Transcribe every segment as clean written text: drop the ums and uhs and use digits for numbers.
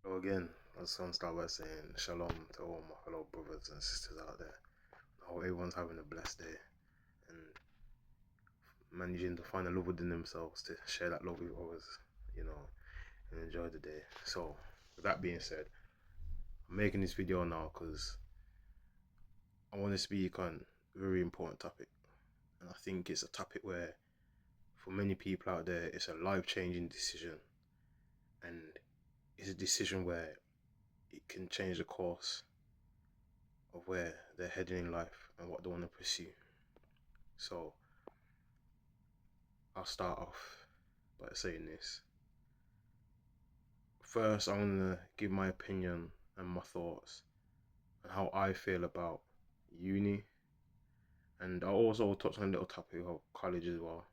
So again, I just want to start by saying shalom to all my fellow brothers and sisters out there. I hope everyone's having a blessed day and managing to find a love within themselves to share that love with others, and enjoy the day. So, with that being said, I'm making this video now because I want to speak on a very important topic. And I think it's a topic where, for many people out there, it's a life-changing decision. And it's a decision where it can change the course of where they're heading in life and what they want to pursue. So I'll start off by saying this. First, I want to give my opinion and my thoughts on how I feel about uni, and I'll also touch on a little topic of college as well,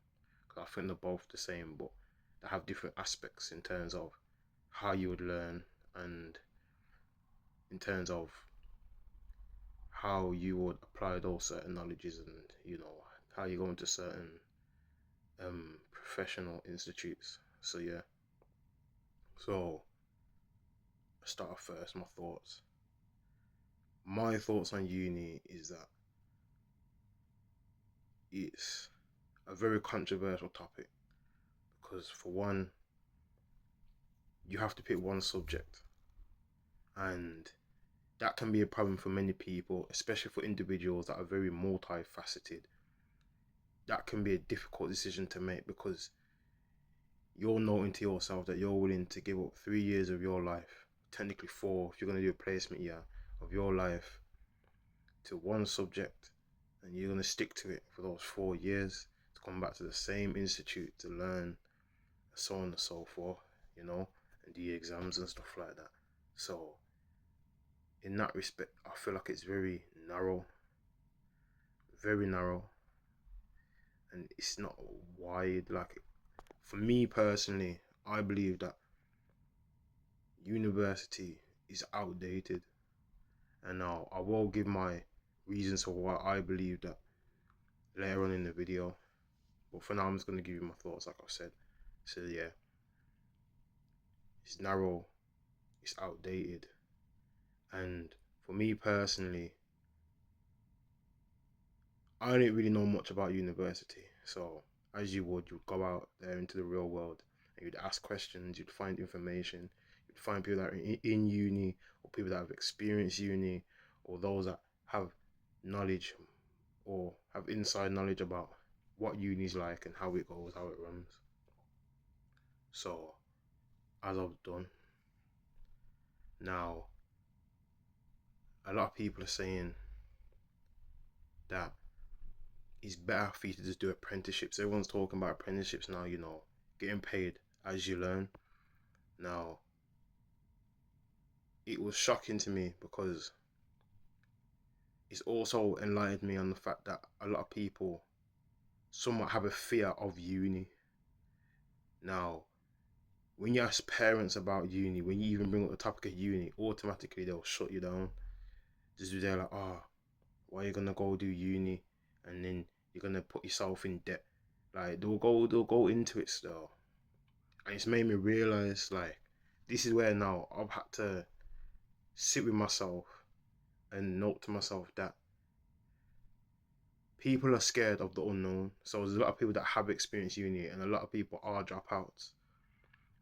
because I think they're both the same, but they have different aspects in terms of how you would learn and in terms of how you would apply those certain knowledges, and how you go into certain professional institutes. So yeah, so I start off first. My thoughts on uni is that it's a very controversial topic because, for one, you have to pick one subject, and that can be a problem for many people, especially for individuals that are very multifaceted. That can be a difficult decision to make because you're noting to yourself that you're willing to give up 3 years of your life, technically 4 if you're going to do a placement year of your life, to one subject, and you're going to stick to it for those 4 years to come back to the same institute to learn, so on and so forth, and do exams and stuff like that. So in that respect, I feel like it's very narrow, and it's not wide. Like, for me personally, I believe that university is outdated, and now I will give my reasons for why I believe that later on in the video, but for now I'm just going to give you my thoughts like I said. So yeah, it's narrow, it's outdated, and for me personally, I didn't really know much about university. So as you'd go out there into the real world and you'd ask questions, you'd find information, you'd find people that are in uni, or people that have experienced uni, or those that have knowledge or have inside knowledge about what uni's like and how it goes, how it runs. So as I've done now, a lot of people are saying that it's better for you to just do apprenticeships. Everyone's talking about apprenticeships now, getting paid as you learn. Now, it was shocking to me because it's also enlightened me on the fact that a lot of people somewhat have a fear of uni. Now, when you ask parents about uni, when you even bring up the topic of uni, automatically they'll shut you down. Just they're like, why are you gonna go do uni and then you're gonna put yourself in debt? Like, they'll go into it still. And it's made me realize, like, this is where now I've had to sit with myself and note to myself that people are scared of the unknown. So there's a lot of people that have experienced uni, and a lot of people are dropouts.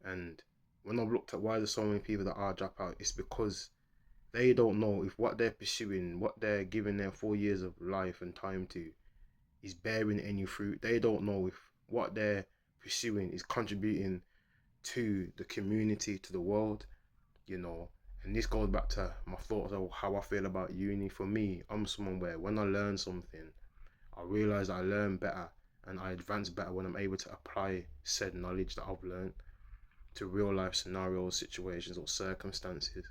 And when I've looked at why there's so many people that are dropout, it's because they don't know if what they're pursuing, what they're giving their 4 years of life and time to, is bearing any fruit. They don't know if what they're pursuing is contributing to the community, to the world, And this goes back to my thoughts of how I feel about uni. For me, I'm someone where when I learn something, I realize I learn better and I advance better when I'm able to apply said knowledge that I've learned to real life scenarios, situations, or circumstances.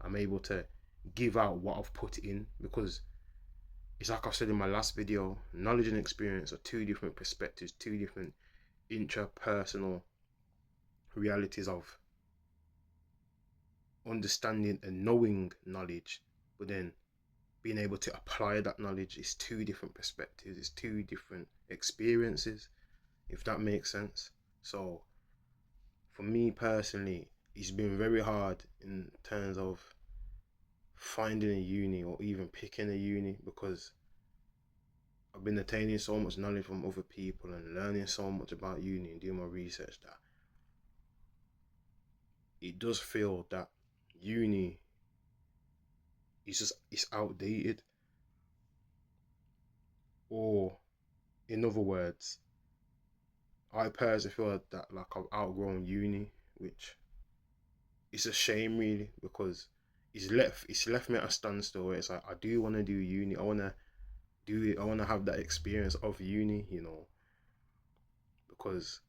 I'm able to give out what I've put in, because it's like I said in my last video, knowledge and experience are two different perspectives, two different intrapersonal realities of understanding and knowing knowledge, but then being able to apply that knowledge is two different perspectives, it's two different experiences, if that makes sense. So for me personally, it's been very hard in terms of finding a uni or even picking a uni, because I've been attaining so much knowledge from other people and learning so much about uni and doing my research that it does feel that uni is just, it's outdated, or in other words, I personally feel that like I've outgrown uni, which is a shame really, because it's left me at a standstill where it's like I do want to do uni, I want to do it, I want to have that experience of uni, because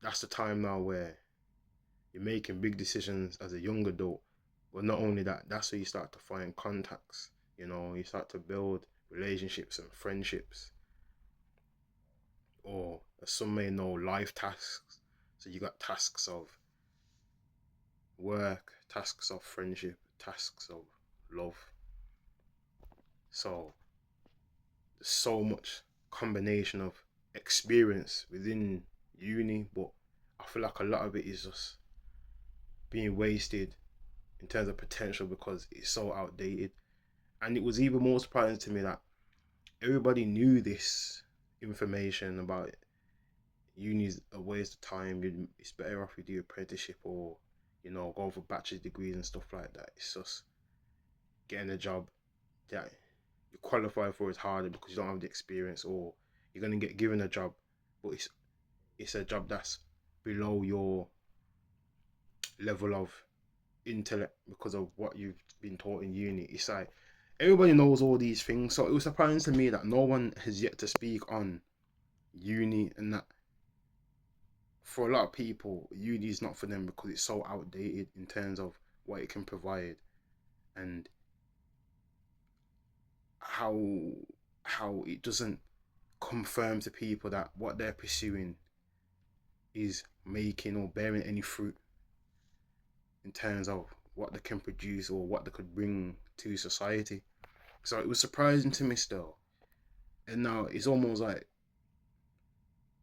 that's the time now where you're making big decisions as a young adult. But not only that, that's where you start to find contacts, you start to build relationships and friendships, or as some may know, life tasks. So you got tasks of work, tasks of friendship, tasks of love. So there's so much combination of experience within uni, but I feel like a lot of it is just being wasted in terms of potential because it's so outdated. And it was even more surprising to me that everybody knew this information about uni's a waste of time. It's better off you do apprenticeship, or go for bachelor's degrees and stuff like that. It's just getting a job that you qualify for is harder because you don't have the experience, or you're gonna get given a job, but it's a job that's below your level of intellect because of what you've been taught in uni. It's like everybody knows all these things, so it was surprising to me that no one has yet to speak on uni, and that for a lot of people, uni is not for them because it's so outdated in terms of what it can provide, and how it doesn't confirm to people that what they're pursuing is making or bearing any fruit in terms of what they can produce or what they could bring to society. So it was surprising to me still. And now it's almost like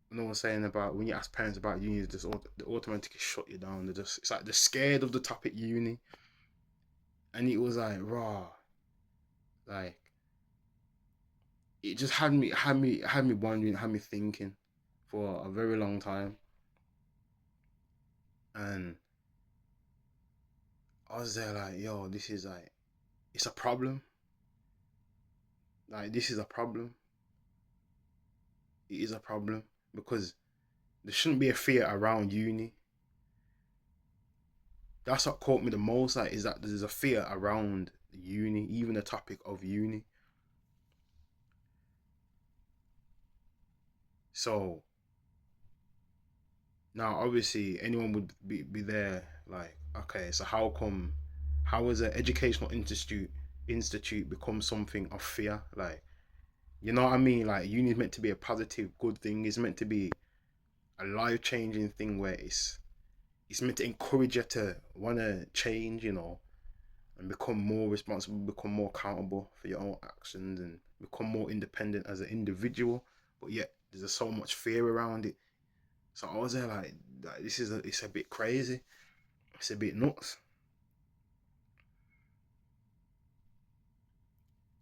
when I was saying about when you ask parents about uni, they automatically shut you down. It's like they're scared of the topic uni. And it was like raw. Like it just had me wondering, had me thinking for a very long time. And I was there like, yo, this is like, it's a problem. Like, this is a problem. It is a problem because there shouldn't be a fear around uni. That's what caught me the most. Like, is that there's a fear around uni, even the topic of uni. So now, obviously, anyone would be there. Like, okay, so how has an educational institute become something of fear? Like, you know what I mean? Like, uni is meant to be a positive, good thing. It's meant to be a life changing thing where it's meant to encourage you to want to change, and become more responsible, become more accountable for your own actions, and become more independent as an individual. But yet, there's just so much fear around it. So I was there like it's a bit crazy. It's a bit nuts.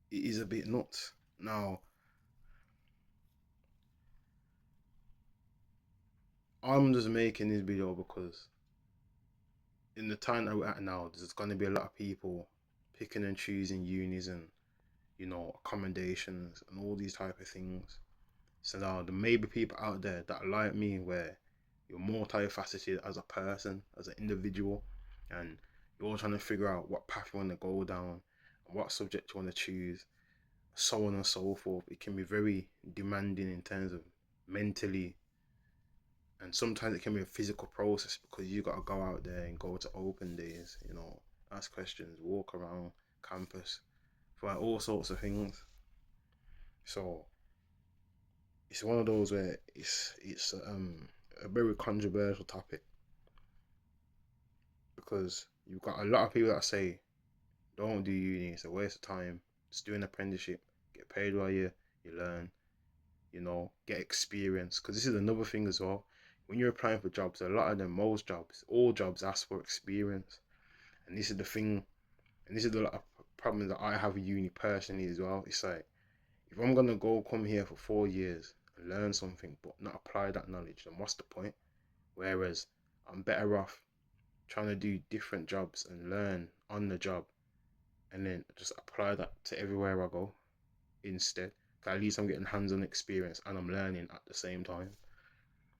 It is a bit nuts. Now, I'm just making this video because in the time that we're at now, there's going to be a lot of people picking and choosing unis and accommodations and all these type of things. So now there may be people out there that are like me, where you're multifaceted as a person, as an individual, and you're all trying to figure out what path you want to go down, what subject you want to choose, so on and so forth. It can be very demanding in terms of mentally, and sometimes it can be a physical process because you got to go out there and go to open days, ask questions, walk around campus, for like all sorts of things. So it's one of those where it's a very controversial topic, because you've got a lot of people that say don't do uni, it's a waste of time, just do an apprenticeship, get paid while you learn, get experience. Because this is another thing as well. when you're applying for jobs, a lot of them, most jobs, all jobs ask for experience. And this is the thing, and this is the lot of problems that I have with uni personally as well. It's like, if I'm gonna go come here for 4 years and learn something but not apply that knowledge, then what's the point? Whereas I'm better off trying to do different jobs and learn on the job and then just apply that to everywhere I go instead. At least I'm getting hands-on experience and I'm learning at the same time.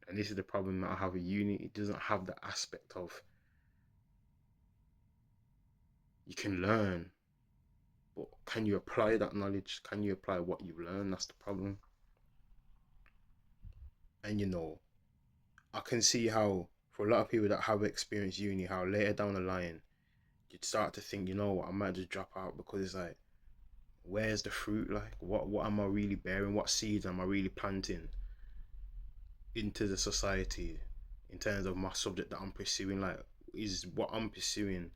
And this is the problem that I have with uni. It doesn't have the aspect of you can learn, but can you apply that knowledge? Can you apply what you've learned? That's the problem. And I can see how for a lot of people that have experienced uni, how later down the line you'd start to think, you know what, I might just drop out because it's like, where's the fruit? Like, what am I really bearing? What seeds am I really planting into the society in terms of my subject that I'm pursuing? Like, is what I'm pursuing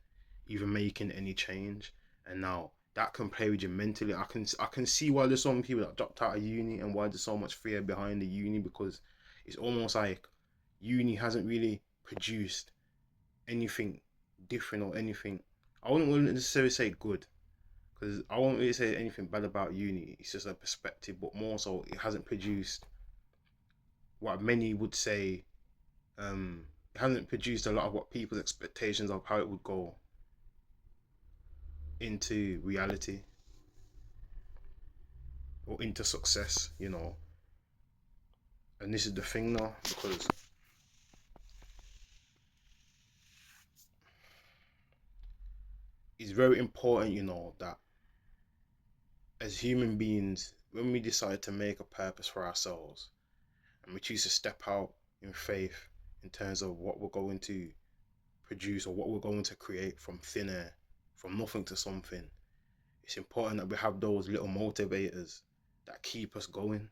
even making any change? And now that can play with you mentally. I can see why there's so many people that dropped out of uni and why there's so much fear behind the uni, because it's almost like uni hasn't really produced anything different or anything. I wouldn't necessarily say good, because I won't really say anything bad about uni. It's just a perspective, but more so, it hasn't produced what many would say. It hasn't produced a lot of what people's expectations of how it would go into reality or into success. And this is the thing now, because it's very important, that as human beings, when we decide to make a purpose for ourselves and we choose to step out in faith in terms of what we're going to produce or what we're going to create from thin air, from nothing to something, it's important that we have those little motivators that keep us going.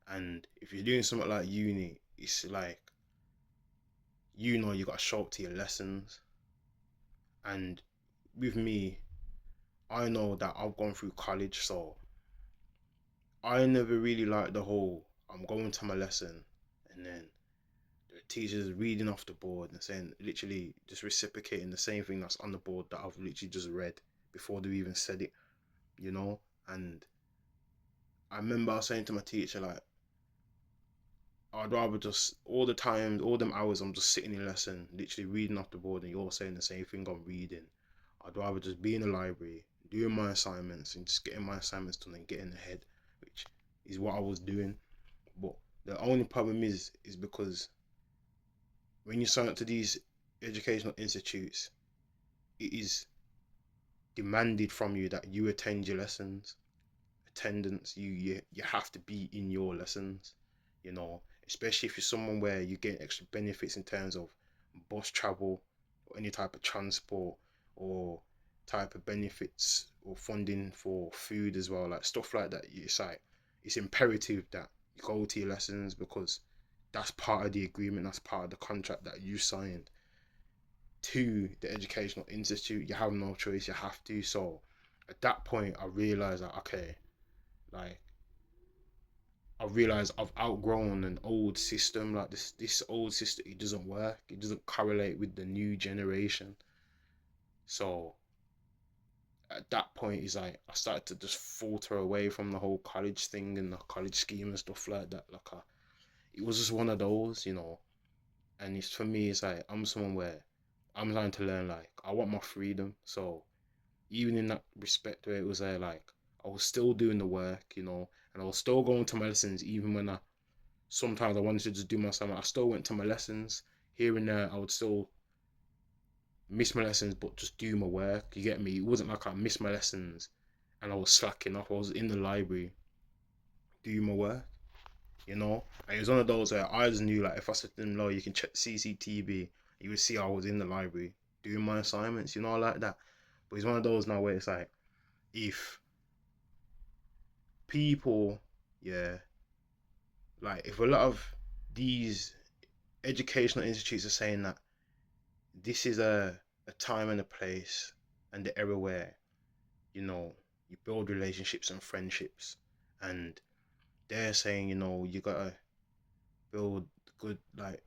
And if you're doing something like uni, it's like, you got to show up to your lessons. And with me, I know that I've gone through college, so I never really liked the whole I'm going to my lesson and then the teacher's reading off the board and saying, literally just reciprocating the same thing that's on the board that I've literally just read before they even said it. And I remember I was saying to my teacher, like, I'd rather just all the times, all them hours I'm just sitting in lesson, literally reading off the board and you're saying the same thing I'm reading. I'd rather just be in the library, doing my assignments and just getting my assignments done and getting ahead, which is what I was doing. But the only problem is because when you sign up to these educational institutes, it is demanded from you that you attend your lessons. Attendance, you have to be in your lessons, especially if you're someone where you get extra benefits in terms of bus travel or any type of transport or type of benefits or funding for food as well, like stuff like that. It's imperative that you go to your lessons because that's part of the agreement, that's part of the contract that you signed to the educational institute. You have no choice, you have to. So at that point I realized that, okay, like, I realized I've outgrown an old system. Like, this old system, it doesn't work. It doesn't correlate with the new generation. So at that point, is like I started to just falter away from the whole college thing and the college scheme and stuff like that. Like, it was just one of those. And it's, for me, it's like I'm someone where I'm trying to learn. Like, I want my freedom. So even in that respect, where it was like I was still doing the work, and I was still going to my lessons, even when sometimes I wanted to just do my assignment. I still went to my lessons here and there. I would still miss my lessons, but just do my work. You get me? It wasn't like I missed my lessons and I was slacking off. I was in the library doing my work. And it was one of those where I just knew, like, if I said to them, "No, you can check CCTV," you would see I was in the library doing my assignments, like that. But it's one of those now where it's like, if people, yeah, like, if a lot of these educational institutes are saying that this is a time and a place and the era where, you build relationships and friendships, and they're saying, you gotta build good like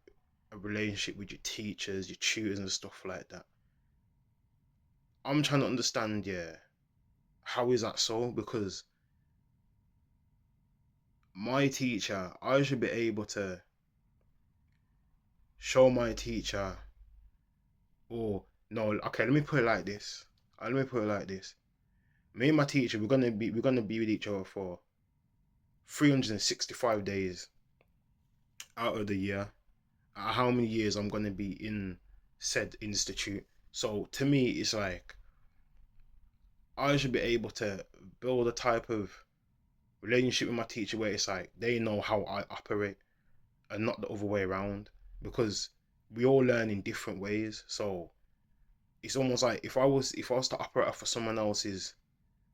a relationship with your teachers, your tutors and stuff like that. I'm trying to understand, yeah, how is that so? Because my teacher, I should be able to show my teacher, or no, okay, let me put it like this. Let me put it like this. Me and my teacher, we're gonna be with each other for 365 days out of the year. How many years I'm gonna be in said institute. So to me, it's like I should be able to build a type of relationship with my teacher where it's like they know how I operate and not the other way around, because we all learn in different ways. So it's almost like if I was to operate off of someone else's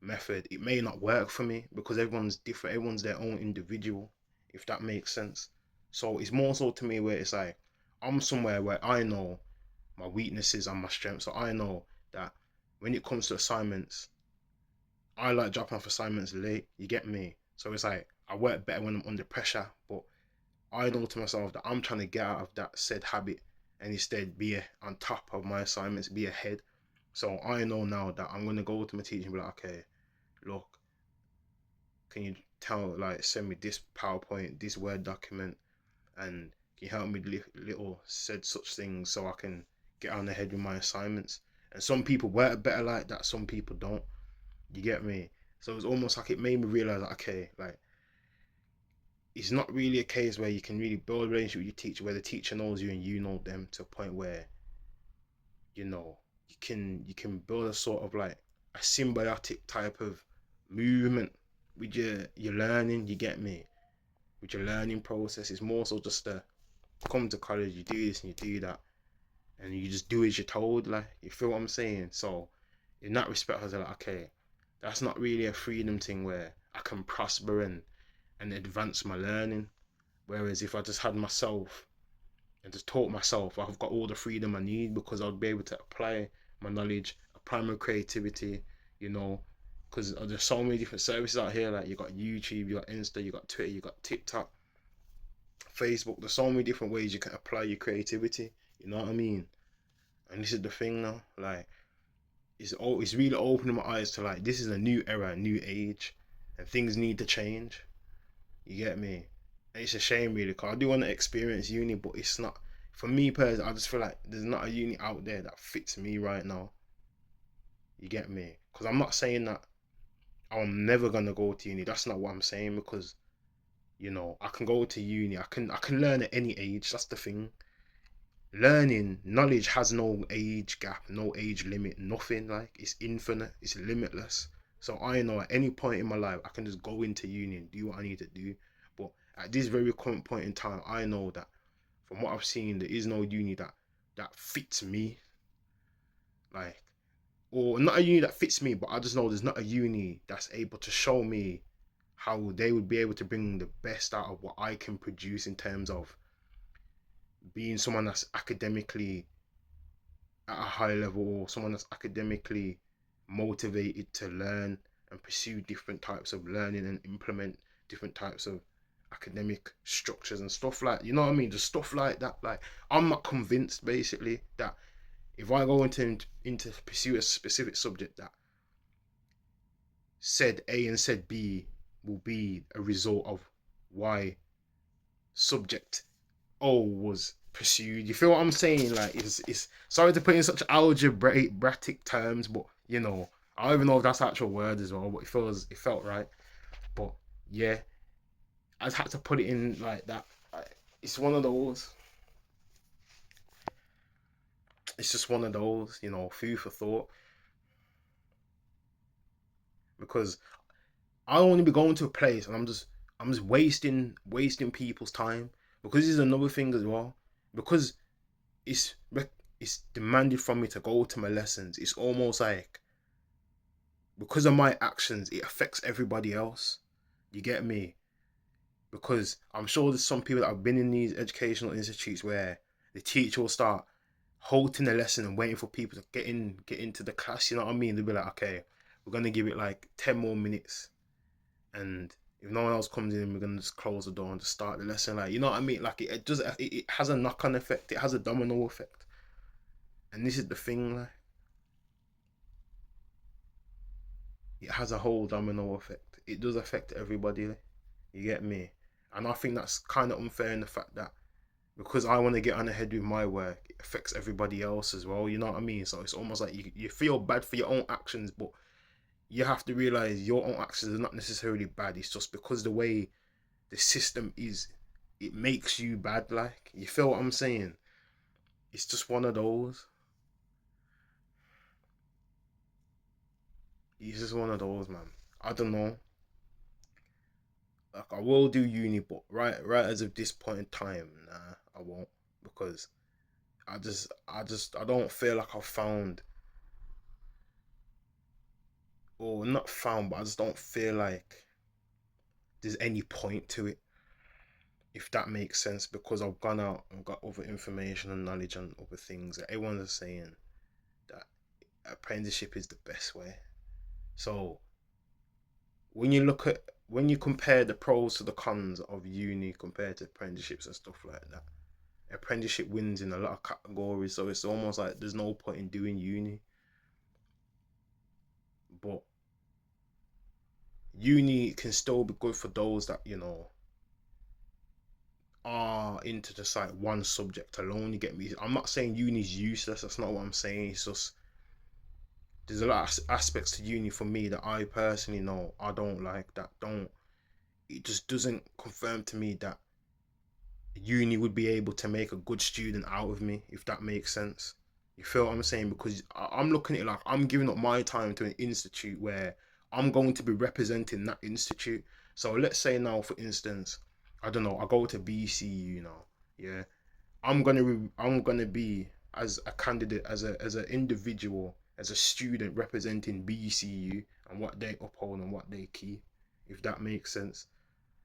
method, it may not work for me because everyone's different, everyone's their own individual, if that makes sense. So it's more so to me where it's like I'm somewhere where I know my weaknesses and my strengths. So I know that when it comes to assignments, I like dropping off assignments late, you get me? So it's like I work better when I'm under pressure, but I know to myself that I'm trying to get out of that said habit and instead be on top of my assignments, be ahead. So I know now that I'm gonna go to my teacher and be like, okay, look, can you send me this PowerPoint, this Word document, and can you help me little said such things so I can get on ahead with my assignments? And some people work better like that, some people don't. You get me? So it's almost like it made me realize, like, okay, like it's not really a case where you can really build a relationship with your teacher where the teacher knows you and you know them to a point where you know you can build a sort of like a symbiotic type of movement with your learning. You get me? With your learning process, it's more so just to come to college, you do this and you do that, and you just do as you're told. Like, you feel what I'm saying? So in that respect, I was like, okay, that's not really a freedom thing where I can prosper and advance my learning. Whereas if I just had myself and just taught myself, I've got all the freedom I need because I'll be able to apply my knowledge, apply my creativity, you know, because there's so many different services out here. Like, you got YouTube, you got Insta, you got Twitter, you got TikTok, Facebook. There's so many different ways you can apply your creativity. You know what I mean? And this is the thing now. Like, it's really opening my eyes to like this is a new era, a new age, and things need to change. You get me? And it's a shame really, because I do want to experience uni, but it's not for me personally. I just feel like there's not a uni out there that fits me right now. You get me? Because I'm not saying that I'm never gonna go to uni. That's not what I'm saying. Because I can go to uni. I can learn at any age. That's the thing. Learning knowledge has no age gap, no age limit, nothing. Like, it's infinite, it's limitless. So I know at any point in my life I can just go into uni and do what I need to do. But at this very current point in time, I know that from what I've seen, there is no uni that fits me. Like, or not a uni that fits me, but I just know there's not a uni that's able to show me how they would be able to bring the best out of what I can produce in terms of being someone that's academically at a high level, or someone that's academically motivated to learn and pursue different types of learning and implement different types of academic structures and stuff, like, you know what I mean, just stuff like that. Like, I'm not convinced basically that if I go into pursue a specific subject, that said A and said B will be a result of Y subject O was pursued. You feel what I'm saying? Like, it's sorry to put in such algebraic terms, but I don't even know if that's actual word as well, but it felt right. But yeah, I just had to put it in like that. It's one of those. It's just one of those, food for thought. Because I don't want to be going to a place and I'm just wasting people's time. Because this is another thing as well. Because it's it's demanded from me to go to my lessons. It's almost like, because of my actions, it affects everybody else. You get me? Because I'm sure there's some people that have been in these educational institutes where the teacher will start halting the lesson and waiting for people to get into the class. You know what I mean? They'll be like, okay, we're gonna give it like 10 more minutes, and If no one else comes in, we're gonna just close the door and just start the lesson. Like, you know what I mean? Like, it has a knock on effect. It has a domino effect. And this is the thing, like, it has a whole domino effect. It does affect everybody. Like, you get me? And I think that's kind of unfair in the fact that because I want to get on ahead with my work, it affects everybody else as well. You know what I mean? So it's almost like you feel bad for your own actions, but you have to realize your own actions are not necessarily bad. It's just because the way the system is, it makes you bad. Like, you feel what I'm saying? It's just one of those. It's just one of those, man. I don't know. Like, I will do uni, but right as of this point in time, nah, I won't, because I don't feel like I've found, or not found, but I just don't feel like there's any point to it, if that makes sense, because I've gone out and got other information and knowledge on other things. Everyone's saying that apprenticeship is the best way. So when you compare the pros to the cons of uni compared to apprenticeships and stuff like that, apprenticeship wins in a lot of categories. So it's almost like there's no point in doing uni. But uni can still be good for those that, are into just like one subject alone. You get me? I'm not saying uni's useless. That's not what I'm saying. It's just there's a lot of aspects to uni for me that I personally know I don't like. That don't. It just doesn't confirm to me that uni would be able to make a good student out of me, if that makes sense. You feel what I'm saying? Because I'm looking at it like I'm giving up my time to an institute where I'm going to be representing that institute. So let's say now, for instance, I don't know, I go to BCU now. Yeah, I'm gonna be, as a candidate, as an individual, as a student representing BCU and what they uphold and what they keep, if that makes sense.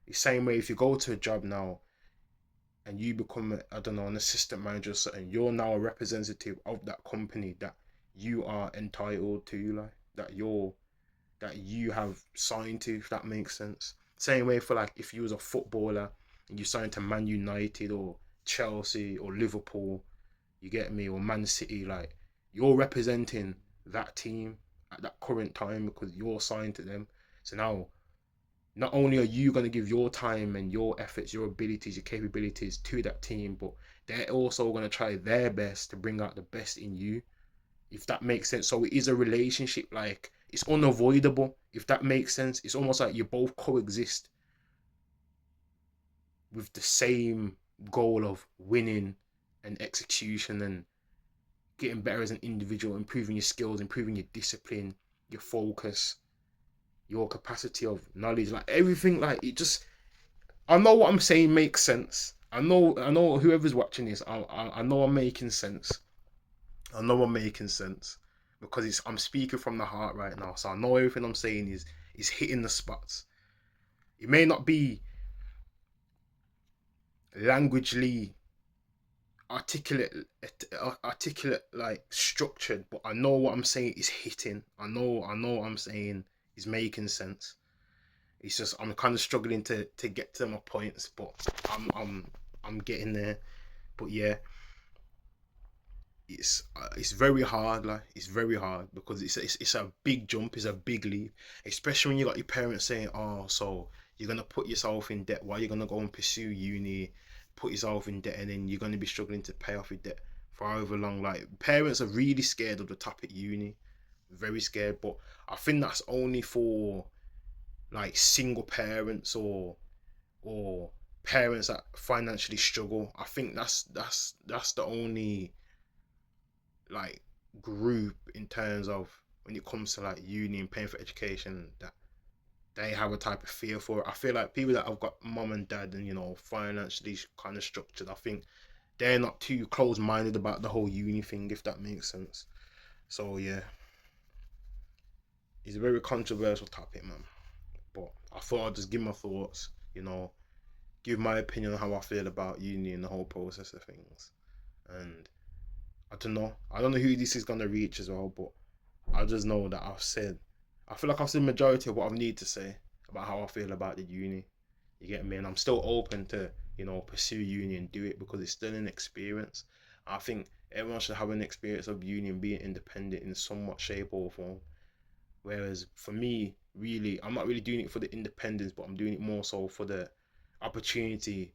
The same way, if you go to a job now and you become, I don't know, an assistant manager or something, you're now a representative of that company that you are entitled to, like, that you have signed to, if that makes sense. Same way for, like, if you was a footballer and you signed to Man United or Chelsea or Liverpool, you get me, or Man City, like, you're representing that team at that current time because you're signed to them. So now, not only are you going to give your time and your efforts, your abilities, your capabilities to that team, but they're also going to try their best to bring out the best in you, if that makes sense. So it is a relationship, like, it's unavoidable, if that makes sense. It's almost like you both coexist with the same goal of winning and execution and getting better as an individual, improving your skills, improving your discipline, your focus, your capacity of knowledge, like everything. Like, it just, I know what I'm saying makes sense. I know whoever's watching this, I know I'm making sense. I know I'm making sense because I'm speaking from the heart right now. So I know everything I'm saying is hitting the spots. It may not be languagely articulate articulate, like, structured, but I know what I'm saying is hitting. I know what I'm saying is making sense. It's just I'm kind of struggling to get to my points, but I'm getting there. But yeah, it's very hard. Like, it's very hard because it's a big jump, it's a big leap, especially when you got your parents saying, "Oh, so you're gonna put yourself in debt. Why are you gonna go and pursue uni? Put yourself in debt, and then you're gonna be struggling to pay off your debt for however long." Like, parents are really scared of the topic uni, very scared. But I think that's only for, like, single parents or parents that financially struggle. I think that's the only, like, group in terms of when it comes to, like, uni and paying for education, that they have a type of fear for it. I feel like people that have got mom and dad and, financially kind of structured, I think they're not too close minded about the whole uni thing, if that makes sense. So yeah, it's a very controversial topic, man. But I thought I'd just give my thoughts, give my opinion on how I feel about uni and the whole process of things. And I don't know. I don't know who this is gonna reach as well, but I just know that I feel like I've said the majority of what I need to say. about how I feel about the uni. You get me? And I'm still open to, pursue uni and do it because it's still an experience. I think everyone should have an experience of uni and being independent in somewhat shape or form. Whereas for me, really, I'm not really doing it for the independence, but I'm doing it more so for the opportunity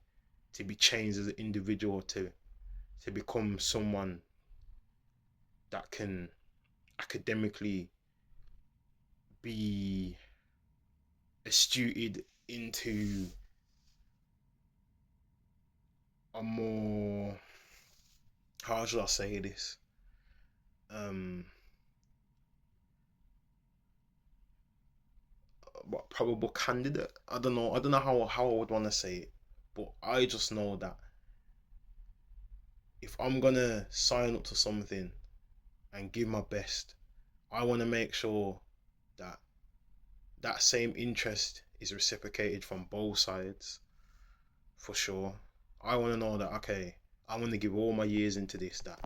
to be changed as an individual, to become someone that can academically be astuted into a more, how should I say this? Um, what probable candidate? I don't know. I don't know how I would want to say it, but I just know that if I'm gonna sign up to something and give my best, I want to make sure that that same interest is reciprocated from both sides, for sure. I want to know that, okay, I want to give all my years into this, that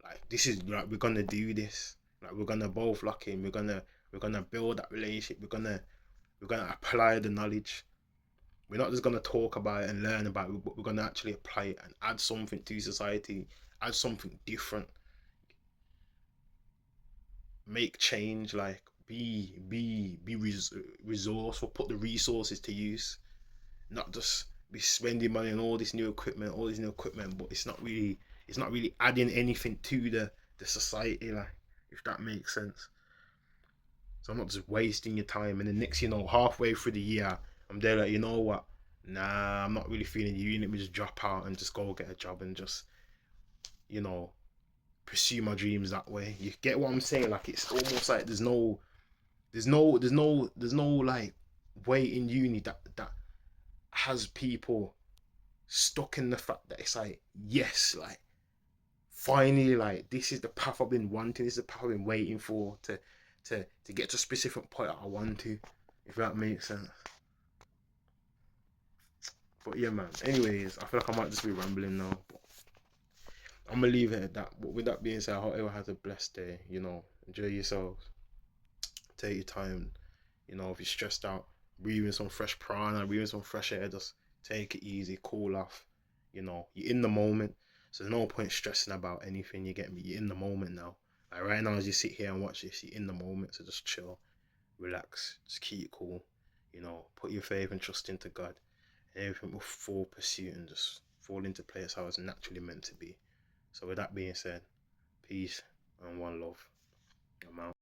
like this is like we're gonna do this, like we're gonna both lock in, we're gonna build that relationship, we're gonna apply the knowledge. We're not just gonna talk about it and learn about it, but we're gonna actually apply it and add something to society, add something different, make change, like be resourceful, put the resources to use, not just be spending money on all this new equipment, but it's not really adding anything to the society, like, if that makes sense. So I'm not just wasting your time, and then next, halfway through the year, I'm there like, you know what? Nah, I'm not really feeling you. Let me just drop out and just go get a job and just, you know, pursue my dreams that way. You get what I'm saying? Like, it's almost like there's no like way in uni that has people stuck in the fact that it's like, yes, like finally, like this is the path I've been wanting, this is the path I've been waiting for to get to a specific point that I want to, if that makes sense. But yeah, man. Anyways, I feel like I might just be rambling now. But I'm gonna leave it at that. But with that being said, I hope everyone has a blessed day. Enjoy yourselves. Take your time. If you're stressed out, breathing some fresh prana, breathing some fresh air, just take it easy, cool off. You're in the moment, so there's no point stressing about anything. You get me? You're in the moment now. Like right now, as you sit here and watch this, you're in the moment, so just chill, relax, just keep it cool. Put your faith and trust into God, and everything will fall pursuit and just fall into place how it's naturally meant to be. So with that being said, peace and one love. I'm out.